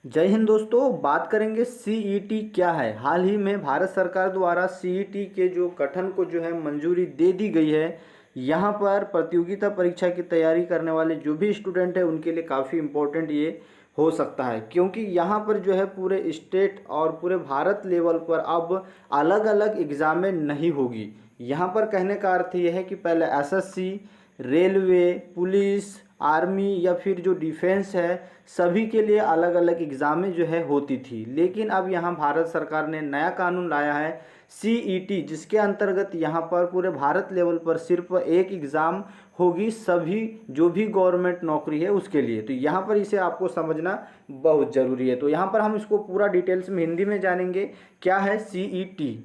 जय हिंद दोस्तों, बात करेंगे सीईटी क्या है। हाल ही में भारत सरकार द्वारा सीईटी के जो गठन को जो है मंजूरी दे दी गई है। यहाँ पर प्रतियोगिता परीक्षा की तैयारी करने वाले जो भी स्टूडेंट है उनके लिए काफ़ी इम्पोर्टेंट ये हो सकता है, क्योंकि यहाँ पर जो है पूरे स्टेट और पूरे भारत लेवल पर अब अलग अलग एग्ज़ामें नहीं होगी। यहाँ पर कहने का अर्थ यह है कि पहले एसएससी, रेलवे, पुलिस, आर्मी या फिर जो डिफेंस है, सभी के लिए अलग अलग एग्ज़ामें जो है होती थी। लेकिन अब यहाँ भारत सरकार ने नया कानून लाया है सीईटी, जिसके अंतर्गत यहाँ पर पूरे भारत लेवल पर सिर्फ एक एग्ज़ाम होगी सभी जो भी गवर्नमेंट नौकरी है उसके लिए। तो यहाँ पर इसे आपको समझना बहुत ज़रूरी है। तो यहाँ पर हम इसको पूरा डिटेल्स में हिंदी में जानेंगे क्या है सीईटी।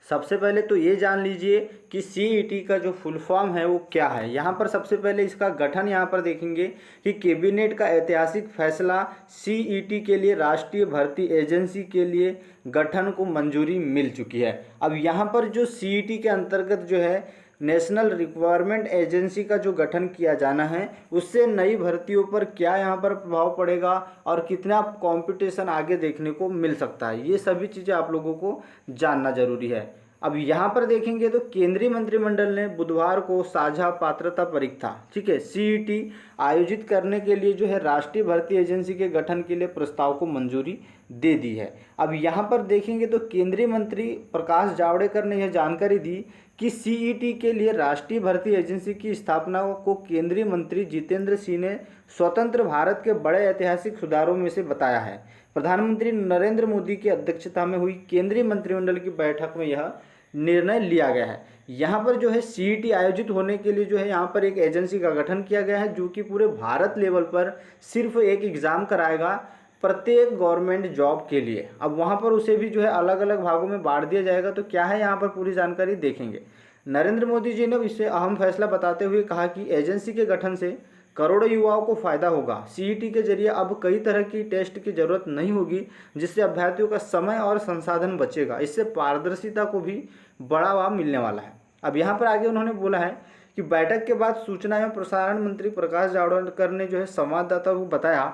सबसे पहले तो ये जान लीजिए कि सीईटी का जो फुल फॉर्म है वो क्या है। यहाँ पर सबसे पहले इसका गठन यहाँ पर देखेंगे कि कैबिनेट का ऐतिहासिक फैसला सीईटी के लिए राष्ट्रीय भर्ती एजेंसी के लिए गठन को मंजूरी मिल चुकी है। अब यहाँ पर जो सीईटी के अंतर्गत जो है नेशनल रिक्वायरमेंट एजेंसी का जो गठन किया जाना है, उससे नई भर्तियों पर क्या यहाँ पर प्रभाव पड़ेगा और कितना कंपटीशन आगे देखने को मिल सकता है, ये सभी चीज़ें आप लोगों को जानना जरूरी है। अब यहाँ पर देखेंगे तो केंद्रीय मंत्रिमंडल ने बुधवार को साझा पात्रता परीक्षा, ठीक है, सीईटी आयोजित करने के लिए जो है राष्ट्रीय भर्ती एजेंसी के गठन के लिए प्रस्ताव को मंजूरी दे दी है। अब यहाँ पर देखेंगे तो केंद्रीय मंत्री प्रकाश जावड़ेकर ने यह जानकारी दी कि सीईटी के लिए राष्ट्रीय भर्ती एजेंसी की स्थापना को केंद्रीय मंत्री जितेंद्र सिंह ने स्वतंत्र भारत के बड़े ऐतिहासिक सुधारों में से बताया है। प्रधानमंत्री नरेंद्र मोदी की अध्यक्षता में हुई केंद्रीय मंत्रिमंडल की बैठक में यह निर्णय लिया गया है। यहाँ पर जो है सीईटी आयोजित होने के लिए जो है यहाँ पर एक एजेंसी का गठन किया गया है, जो कि पूरे भारत लेवल पर सिर्फ एक एग्ज़ाम कराएगा प्रत्येक गवर्नमेंट जॉब के लिए। अब वहाँ पर उसे भी जो है अलग अलग भागों में बांट दिया जाएगा। तो क्या है यहाँ पर पूरी जानकारी देखेंगे। नरेंद्र मोदी जी ने इसे अहम फैसला बताते हुए कहा कि एजेंसी के गठन से करोड़ों युवाओं को फायदा होगा। सीईटी के जरिए अब कई तरह की टेस्ट की जरूरत नहीं होगी, जिससे अभ्यर्थियों का समय और संसाधन बचेगा। इससे पारदर्शिता को भी बढ़ावा मिलने वाला है। अब यहाँ पर आगे उन्होंने बोला है कि बैठक के बाद सूचना एवं प्रसारण मंत्री प्रकाश जावड़ेकर ने जो है संवाददाताओं को बताया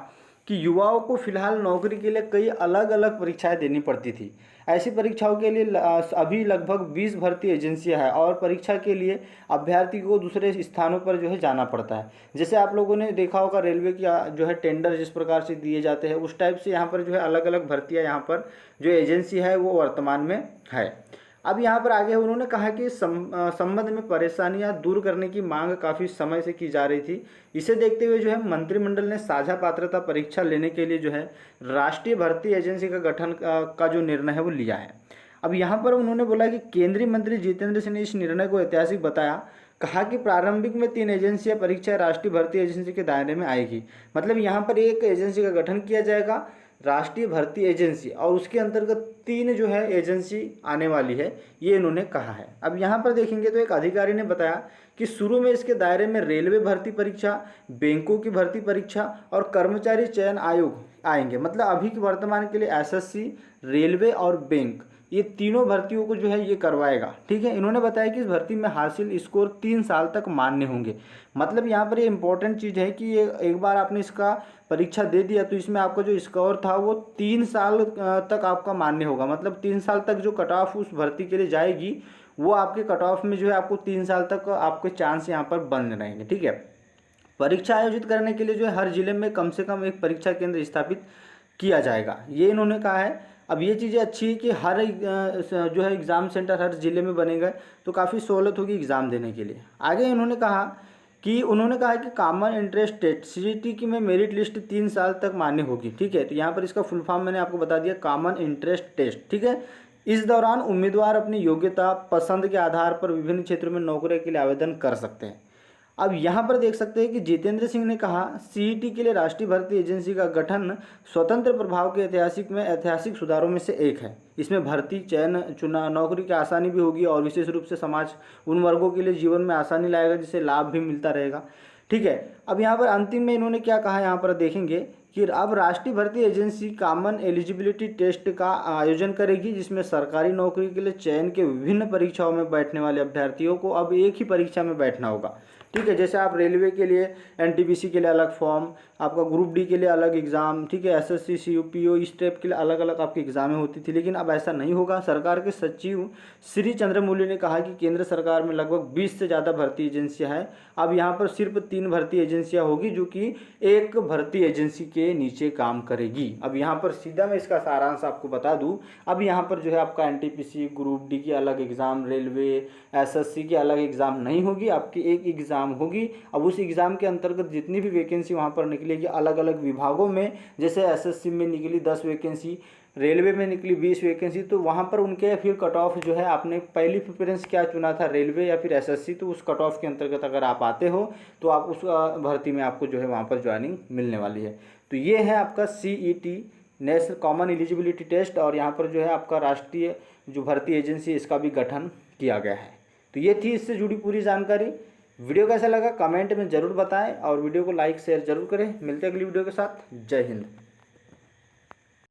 कि युवाओं को फिलहाल नौकरी के लिए कई अलग अलग परीक्षाएं देनी पड़ती थी। ऐसी परीक्षाओं के लिए अभी लगभग 20 भर्ती एजेंसियां हैं और परीक्षा के लिए अभ्यर्थी को दूसरे स्थानों पर जो है जाना पड़ता है। जैसे आप लोगों ने देखा होगा रेलवे की जो है टेंडर जिस प्रकार से दिए जाते हैं, उस टाइप से यहाँ पर जो है अलग अलग भर्तियाँ यहाँ पर जो एजेंसी है वो वर्तमान में है। अब यहाँ पर आगे उन्होंने कहा कि संबंध में परेशानियां दूर करने की मांग काफ़ी समय से की जा रही थी। इसे देखते हुए जो है मंत्रिमंडल ने साझा पात्रता परीक्षा लेने के लिए जो है राष्ट्रीय भर्ती एजेंसी का गठन का जो निर्णय है वो लिया है। अब यहाँ पर उन्होंने बोला कि केंद्रीय मंत्री जितेंद्र सिंह ने इस निर्णय को ऐतिहासिक बताया। कहा कि प्रारंभिक में 3 एजेंसियां परीक्षा राष्ट्रीय भर्ती एजेंसी के दायरे में आएगी। मतलब यहाँ पर एक एजेंसी का गठन किया जाएगा, राष्ट्रीय भर्ती एजेंसी, और उसके अंतर्गत 3 जो है एजेंसी आने वाली है, ये इन्होंने कहा है। अब यहाँ पर देखेंगे तो एक अधिकारी ने बताया कि शुरू में इसके दायरे में रेलवे भर्ती परीक्षा, बैंकों की भर्ती परीक्षा और कर्मचारी चयन आयोग आएंगे। मतलब अभी के वर्तमान के लिए एसएससी, रेलवे और बैंक, ये तीनों भर्तियों को जो है ये करवाएगा। ठीक है, इन्होंने बताया कि इस भर्ती में हासिल स्कोर 3 साल तक मान्य होंगे। मतलब यहाँ पर ये इंपॉर्टेंट चीज़ है कि ये एक बार आपने इसका परीक्षा दे दिया तो इसमें आपका जो स्कोर था वो 3 साल तक आपका मान्य होगा। मतलब 3 साल तक जो कट ऑफ उस भर्ती के लिए जाएगी वो आपके कट ऑफ में जो है आपको 3 साल तक आपके चांस यहाँ पर बन रहेंगे। ठीक है, परीक्षा आयोजित करने के लिए जो है हर जिले में कम से कम एक परीक्षा केंद्र स्थापित किया जाएगा, ये इन्होंने कहा है। अब ये चीज़ें अच्छी है कि हर जो है एग्ज़ाम सेंटर हर ज़िले में बनेगा, तो काफ़ी सहूलत होगी एग्ज़ाम देने के लिए। आगे उन्होंने कहा कि कॉमन इंटरेस्ट टेस्ट सीईटी की में मेरिट लिस्ट 3 साल तक मान्य होगी। ठीक है, तो यहाँ पर इसका फुल फॉर्म मैंने आपको बता दिया, कॉमन इंटरेस्ट टेस्ट। ठीक है, इस दौरान उम्मीदवार अपनी योग्यता पसंद के आधार पर विभिन्न क्षेत्रों में नौकरी के लिए आवेदन कर सकते हैं। अब यहाँ पर देख सकते हैं कि जितेंद्र सिंह ने कहा सीईटी के लिए राष्ट्रीय भर्ती एजेंसी का गठन स्वतंत्र प्रभाव के ऐतिहासिक सुधारों में से एक है। इसमें भर्ती, चयन, चुनाव, नौकरी की आसानी भी होगी और विशेष रूप से समाज उन वर्गों के लिए जीवन में आसानी लाएगा जिससे लाभ भी मिलता रहेगा। ठीक है, अब यहाँ पर अंतिम में इन्होंने क्या कहा, यहाँ पर देखेंगे कि अब राष्ट्रीय भर्ती एजेंसी कॉमन एलिजिबिलिटी टेस्ट का आयोजन करेगी, जिसमें सरकारी नौकरी के लिए चयन के विभिन्न परीक्षाओं में बैठने वाले अभ्यर्थियों को अब एक ही परीक्षा में बैठना होगा। ठीक है। जैसे आप रेलवे के लिए एनटीपीसी के लिए अलग फॉर्म, आपका ग्रुप डी के लिए अलग एग्ज़ाम, ठीक है, एसएससी सीयूपीओ इस टाइप के लिए अलग अलग आपकी एग्ज़ामें होती थी, लेकिन अब ऐसा नहीं होगा। सरकार के सचिव श्री चंद्रमौली ने कहा कि केंद्र सरकार में लगभग 20 से ज़्यादा भर्ती एजेंसियां हैं। अब यहाँ पर सिर्फ 3 भर्ती एजेंसियां होगी जो कि एक भर्ती एजेंसी के नीचे काम करेगी। अब यहाँ पर सीधा मैं इसका सारांश आपको बता दूँ। अब यहाँ पर जो है आपका एनटीपीसी, ग्रुप डी की अलग एग्ज़ाम, रेलवे, एसएससी की अलग एग्ज़ाम नहीं होगी, आपकी एक एग्ज़ाम होगी। अब उस एग्ज़ाम के अंतर्गत जितनी भी वैकेंसी वहाँ पर निकलेगी अलग अलग विभागों में, जैसे एसएससी में निकली 10 वैकेंसी, रेलवे में निकली 20 वैकेंसी, तो वहाँ पर उनके फिर कट ऑफ जो है, आपने पहली प्रेफरेंस क्या चुना था, रेलवे या फिर एसएससी, तो उस कट ऑफ के अंतर्गत अगर आप आते हो तो आप उस भर्ती में आपको जो है वहाँ पर ज्वाइनिंग मिलने वाली है। तो ये है आपका CET, national common eligibility test, और यहाँ पर जो है आपका राष्ट्रीय जो भर्ती एजेंसी इसका भी गठन किया गया है। तो ये थी इससे जुड़ी पूरी जानकारी। वीडियो कैसा लगा कमेंट में ज़रूर बताएं और वीडियो को लाइक शेयर जरूर करें। मिलते हैं अगली वीडियो के साथ। जय हिंद।